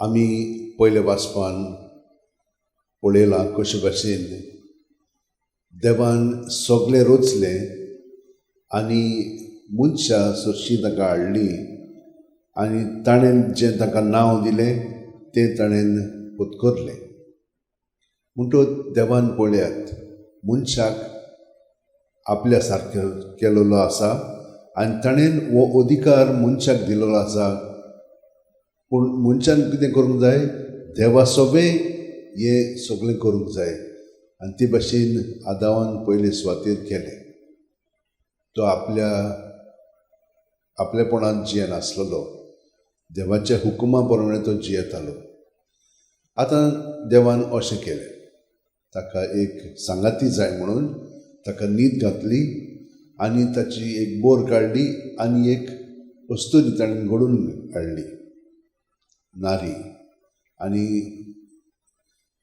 आमी पयले वाचपान पळयलां कशे भाशेन देवान सगळें रचलें आनी मनशां सदशीं ताका हाडलीं आनी ताणें जें ताका नांव दिलें तें ताणें पत्करलें. म्हणटच देवान पळयात मनशाक आपल्या सारको केलेलो आसा आनी ताणें हो अधिकार मनशाक दिलेलो आसा. पूण मनशान कितें करूंक जाय? देवा सोबे हें सगळें करूंक जाय आनी ते भाशेन आदामान पयले सुवातेर केलें. तो आपलेपणान जियेनासलेलो, देवाच्या हुकुमा प्रमाणे तो जियेतालो. आतां देवान अशें केलें, ताका एक सांगाती जाय म्हणून ताका न्हीद घातली आनी ताची एक बोर काडली आनी एक अस्तुरी ताणें घडून हाडली, नारी. आनी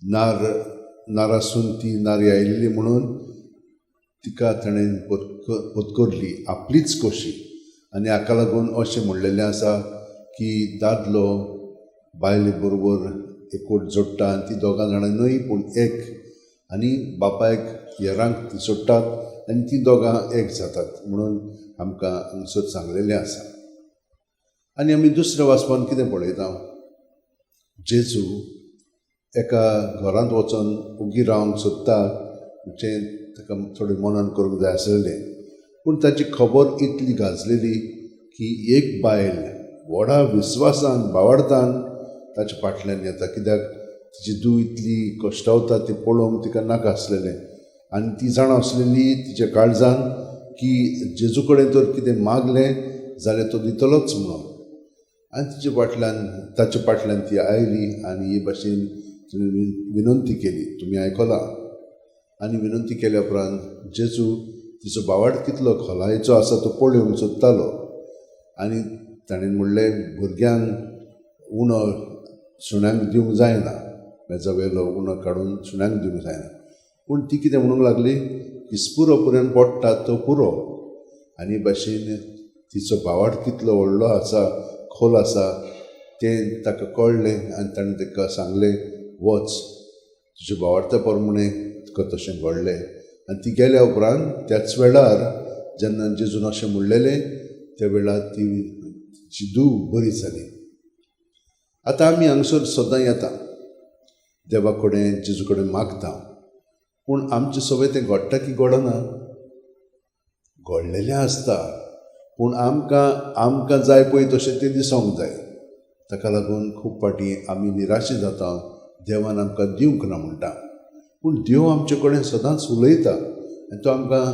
नारासून ती नारी आयिल्ली म्हणून तिका ताणें पत्करली आपलीच कशी. आनी हाका लागून अशें म्हणलेलें आसा की दादलो बायले बरोबर एकवट जोडटा आनी ती दोगां जाणां न्हय पूण एक, आनी बापायक येरांक ती सोडटात आनी ती दोगां एक जातात म्हणून आमकां हांगसर सांगलेलें आसा. आनी आमी दुसऱ्या वाचपान कितें पळयता? जेजू एका घरांत वचोन उगी रावंक सोदता, जें ताका थोडें मनान करूंक जाय आसलेलें. पूण ताची खबर इतली गाजलेली की एक बायल व्हडा विस्वासान बावडतान ताच्या फाटल्यान येता, कित्याक तिची धूव इतली कश्टावता तें पळोवंक तिका नाका आसलेलें. आनी ती जाणा आसलेली तिच्या काळजान की जेजू कडेन तर कितें मागलें जाल्यार तो दितलोच म्हणून. आनी ताच्या फाटल्यान ती आयली आनी हे भाशेन तिणें विनंती केली, तुमी आयकलां. आनी विनंती केल्या उपरांत जेजू तिचो बावाड कितलो खोलायेचो आसा तो पळोवंक सोदतालो. आनी ताणें म्हणलें, भुरग्यांक उणो सुण्यांक दिवंक जायना, मेजावेलो उणो काडून सुण्यांक दिवंक जायना. पूण ती कितें म्हणूंक लागली, इस्पुरो पर्यंत पडटा तो पुरो. आनी भाशेन तिचो बावाड कितलो व्हडलो आसा, खोल आसा तें ताका कळ्ळें आनी ताणें ताका सांगलें, वच, तुज्या बावाडत्या प्रमाणे तुका तशें घडलें. आनी ती गेल्या उपरांत त्याच वेळार जेन्ना जेजून अशें म्हणलेलें त्या वेळार तिची धूव बरी जाली. आतां आमी हांगसर सदां येता, देवा कडेन जेजू कडेन मागता, पूण आमचें सगळें तें घडटा की घडना? घडलेलें आसता, पूण आमकां जाय पळय तशें तें दिसोंक जाय. ताका लागून खूब फाटीं आमी निराशी जाता, देवान आमकां दिवंक ना म्हणटा. पूण देव आमचे कडेन सदांच उलयता आनी तो आमकां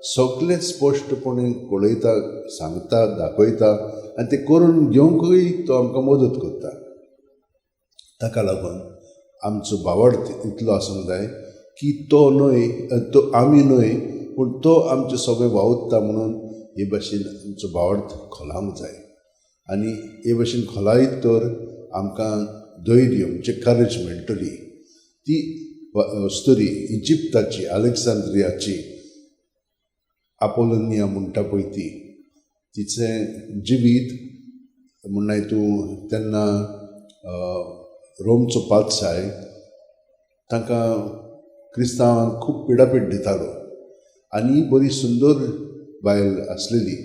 सगळें स्पश्टपणे कळयता, सांगता, दाखयता आनी तें करून घेवंकूय तो आमकां मदत करता. ताका लागून आमचो बावड इतलो आसूंक जाय की तो आमी न्हय पूण तो आमचें सगळें वावुरता म्हणून हे भाशेन आमचो बावड खोलावंक जाय. आनी हे भाशेन खोलायत तर आमकां धैर्य म्हणजे करेज मेळटली. ती स्टोरी इजिप्ताची, अलेक्झांद्रियाची आपोलोनिया म्हणटा पळय ती, तिचें जिवीत म्हणना तूं तेन्ना रोमचो पादशाह तांकां क्रिस्तांवांक खूब पिडापीड दितालो. आनी बरी सुंदर बायल आसलेली,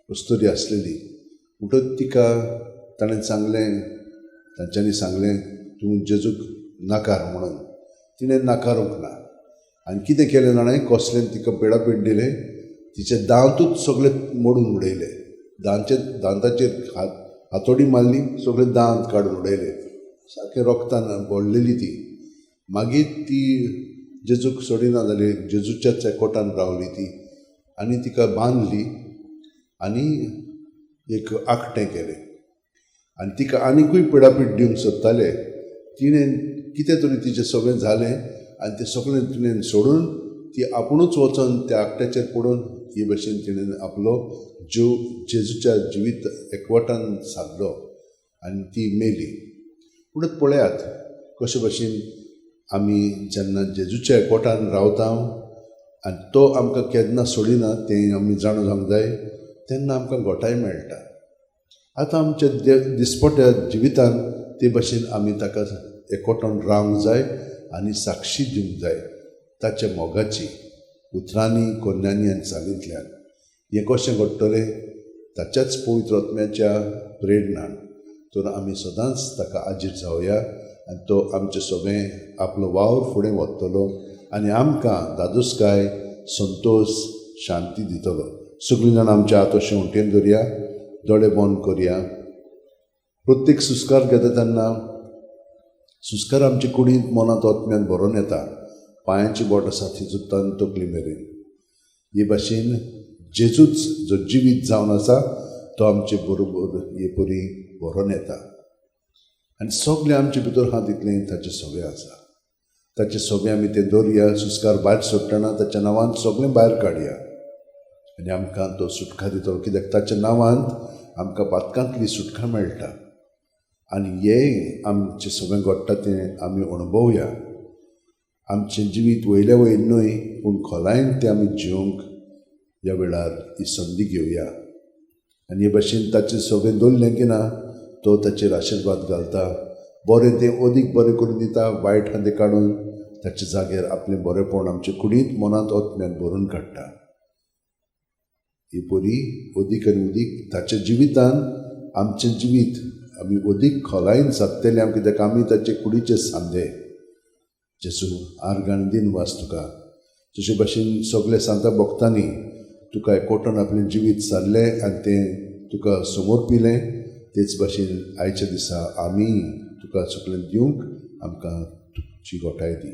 अस्तुरी आसलेली. म्हणटच तिका ताणें तांच्यांनी सांगलें तूं जेजूक नाकार म्हणून. तिणें नाकारूंक ना आनी कितें केलें जाणां, कसलें तिका पिडापीड दिलें, तिचे दांतूच सगळे मोडून उडयले. दांताचेर हातोडी मारली, सगळे दांत काडून उडयले, सारकें रोगतान बोडलेली ती. मागीर ती जेजूक सोडिना जाली, जेजूच्याच एकवटान रावली ती आनी तिका बांदली आनी एक आखटें केलें. आनी तिका आनिकूय पिडापीड दिवंक सोदताले. तिणें कितें तरी तिचें सगळें जालें आनी तें सगळें तिणें सोडून ती आपुणूच वचोन त्या आखट्याचेर पडून हे भाशेन तिणें आपलो जीव जेजूच्या जिवीत एकवटान सारलो आनी ती मेली. पूण पळयात कशे भाशेन आमी जेन्ना जेजूच्या एकवटान रावता आनी तो आमकां केन्ना सोडिना तें आमी जाणून जावंक जाय, तेन्ना आमकां घोटाय मेळटा. आतां आमच्या दिसपट्या जिवितान ते भाशेन आमी ताका एकवटून रावंक जाय आनी साक्षी दिवंक जाय ताच्या मोगाची उतरांनी कोन्यांनी आनी चालींतल्यान. हें कशें घडटलें ताच्याच पवित्र आत्म्याच्या प्रेरणान तर आमी सदांच ताका आजीर जावया आनी तो आमचें सगळें आपलो वावर फुडें व्हरतलो आनी आमकां दादोसकाय संतोश शांती दितलो. सगळीं जाणां आमच्या हात अशें उंटेन धरया, दोळे बंद करया. प्रत्येक सुस्कार घेता तेन्ना सुस्कार आमचे कुडींत मनांत आत्म्यान भरून येता. पांयांची बोट आसा थिजूत्तान तकली मेरेन. हे भाशेन जेजूच जो जिवीत जावन आसा तो आमचे बरोबर हे परी भरून येता आनी सगळें आमचे भितर आहा तितलें ताचें सगळें आसा. ताचें सगळें आमी तें दवरया. सुस्कार भायर सोडटना ताच्या नांवान सगळें भायर काडया आनी आमकां तो सुटका दितलो. कित्याक ताच्या नांवांत आमकां पातकांतली सुटका मेळटा आनी हें आमचें सगळें घडटा तें आमी अणभवया. आमचें जिवीत वयल्या वयर न्हय पूण खोलायेन तें आमी जिवंक ह्या वेळार ही संदी घेवया आनी हे भाशेन ताचें सगळें दवरलें की ना तो ताचेर आशिर्वाद घालता. बरें तें अदीक बरें करून दिता, वायट आहा तें काडून ताचे जाग्यार आपलें बरेंपण आमच्या कुडींत मनांत आत्म्यान भरून काडटा. ही बरी अदीक आनी अदीक ताच्या जिवितान आमचें जिवीत आमी अदीक खोलायेन सादतले कित्याक आमी ताचे कुडीचे सांदे. जेजू आर्गान दिन वास तुका. तशे भाशेन सगळे सांता भक्तांनी तुका एकवटून आपलें जिवीत सारलें आनी तें तुका समोर पिलें. तेच भाशेन आयच्या दिसा आमी तुका सगळें दिवंक आमकां तुजी घोटाय दी.